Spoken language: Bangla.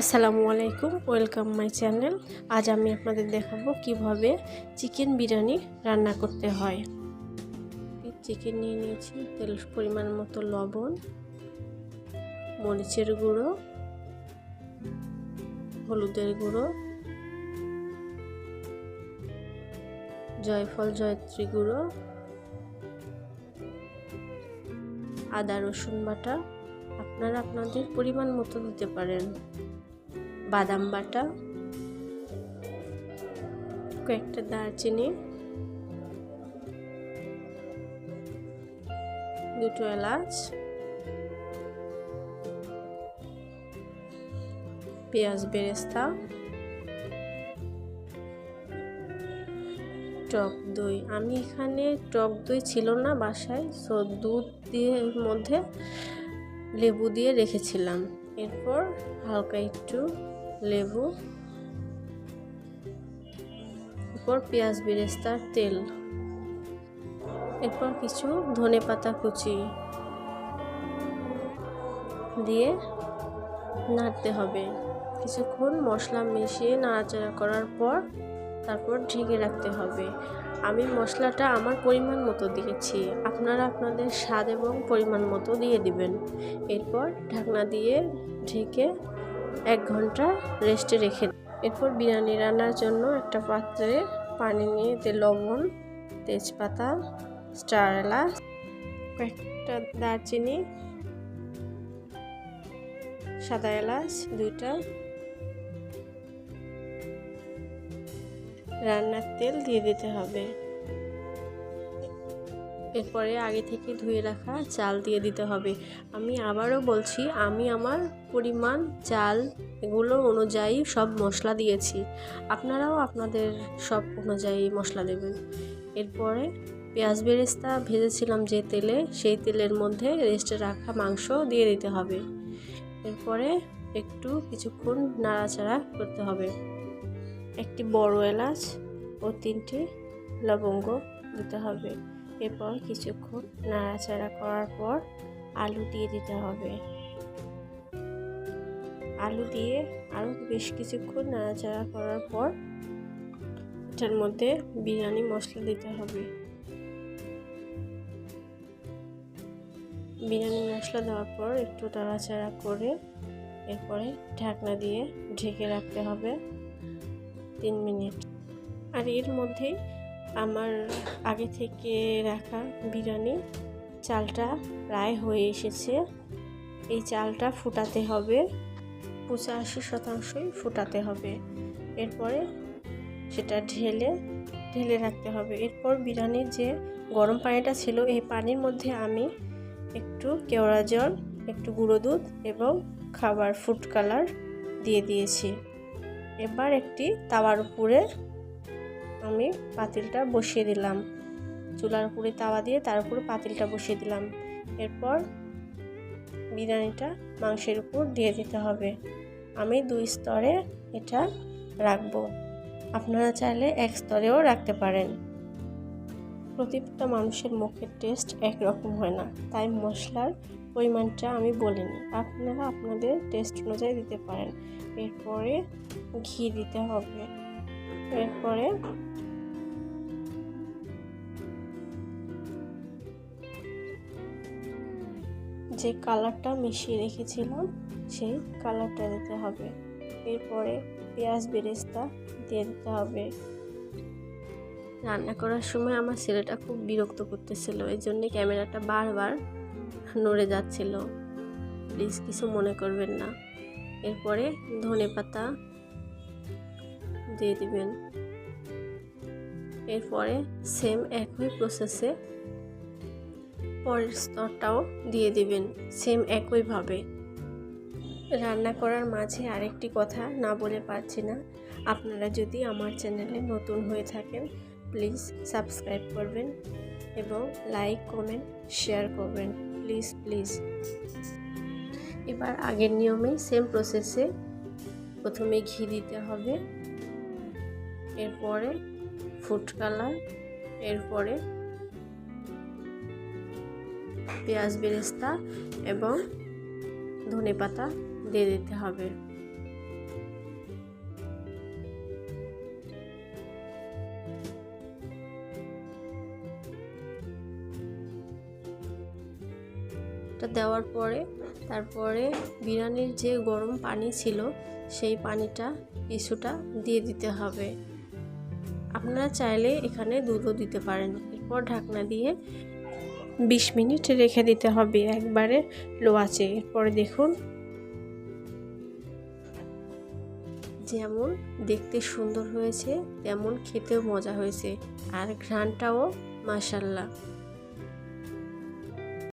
আসসালামু আলাইকুম, ওয়েলকাম মাই চ্যানেল। আজ আমি আপনাদের দেখাবো কিভাবে চিকেন বিরিয়ানি রান্না করতে হয়। চিকেন নিয়ে নিয়েছি, তেল পরিমাণ মতো, লবণ, মরিচের গুঁড়ো, হলুদের গুঁড়ো, জয়ফল জয়ত্রী গুঁড়ো, আদা রসুন বাটা, আপনারা আপনাদের পরিমাণ মতো দিতে পারেন, বাদাম বাটা, কয়েকটা দারচিনি, দুটো এলাচ, পেঁয়াজ বেরেস্তা, টক দই। আমি এখানে টক দই ছিল না বাসায়, সো দুধ দিয়ে এর মধ্যে লেবু দিয়ে রেখেছিলাম। এরপর হালকা একটু লেবু, এরপর পেঁয়াজ বেরেস্তার তেল, এরপর কিছু ধনেপাতা কুচি দিয়ে নাড়তে হবে। কিছুক্ষণ মশলা মিশিয়ে নাড়াচাড়া করার পর তারপর ঢেকে রাখতে হবে। আমি মশলাটা আমার পরিমাণ মতো দিয়েছি, আপনারা আপনাদের স্বাদ এবং পরিমাণ মতো দিয়ে দিবেন। এরপর ঢাকনা দিয়ে ঢেকে 1 ঘন্টা রেস্টে রেখে। এরপর বিরিয়ানি রান্নার জন্য একটা পাত্রে পানি নিয়ে এতে লবণ, তেজপাতা, স্টার এলাচ, কয়েকটা দারচিনি, সাদা এলাচ 2টা, রান্নার তেল দিয়ে দিতে হবে। এরপরে আগে থেকে ধুয়ে রাখা চাল দিয়ে দিতে হবে। আমি আবারও বলছি, আমি আমার পরিমাণ চাল এগুলো অনুযায়ী সব মশলা দিয়েছি, আপনারাও আপনাদের সব অনুযায়ী মশলা দেবেন। এরপরে পেঁয়াজ বেরেস্তা ভেজেছিলাম যে তেলে, সেই তেলের মধ্যে রেস্টে রাখা মাংস দিয়ে দিতে হবে। এরপরে একটু কিছুক্ষণ নাড়াচাড়া করতে হবে। একটি বড় এলাচ ও 3টি লবঙ্গ দিতে হবে। এরপর কিছুক্ষণ নাড়াচাড়া করার পর আলু দিয়ে দিতে হবে। আলু দিয়ে আরও বেশ কিছুক্ষণ নাড়াচাড়া করার পর এটার মধ্যে বিরিয়ানি মশলা দিতে হবে। বিরিয়ানি মশলা দেওয়ার পর একটু নাড়াচাড়া করে এরপরে ঢাকনা দিয়ে ঢেকে রাখতে হবে 3 মিনিট। আর এর মধ্যেই আমার আগে থেকে রাখা বিরিয়ানি চালটা প্রায় হয়ে এসেছে। এই চালটা ফুটাতে হবে, 85% ফুটাতে হবে। এরপরে সেটা ঢেলে রাখতে হবে। এরপর বিরিয়ানির যে গরম পানিটা ছিল, এই পানির মধ্যে আমি একটু কেওড়া জল, একটু গুঁড়ো দুধ এবং খাবার ফুড কালার দিয়ে দিয়েছি। এবার একটি তাওয়ার উপরে আমি পাতিলটা বসিয়ে দিলাম, চুলার উপরে তাওয়া দিয়ে তার উপরে পাতিলটা বসিয়ে দিলাম। এরপর বিরিয়ানিটা মাংসের উপর দিয়ে দিতে হবে। আমি 2 স্তরে এটা রাখবো, আপনারা চাইলে 1 স্তরেও রাখতে পারেন। প্রতিটা মানুষের মুখের টেস্ট একরকম হয় না, তাই মশলার পরিমাণটা আমি বলিনি, আপনারা আপনাদের টেস্ট অনুযায়ী দিতে পারেন। এরপরে ঘি দিতে হবে। এরপরে যে কালারটা মিশিয়ে রেখেছিলাম সেই কালারটা দিতে হবে। এরপরে পেঁয়াজ বেরেস্তা দিয়ে দিতে হবে। রান্না করার সময় আমার ছেলেটা খুব বিরক্ত করতেছিল, এই জন্যে ক্যামেরাটা বারবার নড়ে যাচ্ছিল, প্লিজ কিছু মনে করবেন না। এরপরে ধনেপাতা দিয়ে দিবেন। এরপরে সেম একই প্রসেসে পরের স্তরটাও দিয়ে দিবেন, সেম একইভাবে। রান্না করার মাঝে আরেকটি কথা না বলে পারছি না, আপনারা যদি আমার চ্যানেলে নতুন হয়ে থাকেন প্লিজ সাবস্ক্রাইব করবেন এবং লাইক, কমেন্ট, শেয়ার করবেন, প্লিজ। এবার আগের নিয়মেই সেম প্রসেসে প্রথমে ঘি দিতে হবে, এরপরে ফুড কালার, এরপরে পেঁয়াজ বেরেস্তা এবং ধনেপাতা দিয়ে দিতে হবে। এটা দেওয়ার পরে তারপরে বিরিয়ানির যে গরম পানি ছিল সেই পানিটা কিছুটা দিয়ে দিতে হবে। আপনারা চাইলে এখানে দুধও দিতে পারেন। এরপর ঢাকনা দিয়ে 20 মিনিট রেখে দিতে হবে একবারে লো আঁচে। এরপরে দেখুন যেমন দেখতে সুন্দর হয়েছে তেমন খেতেও মজা হয়েছে, আর ঘ্রাণটাও মাশাআল্লাহ।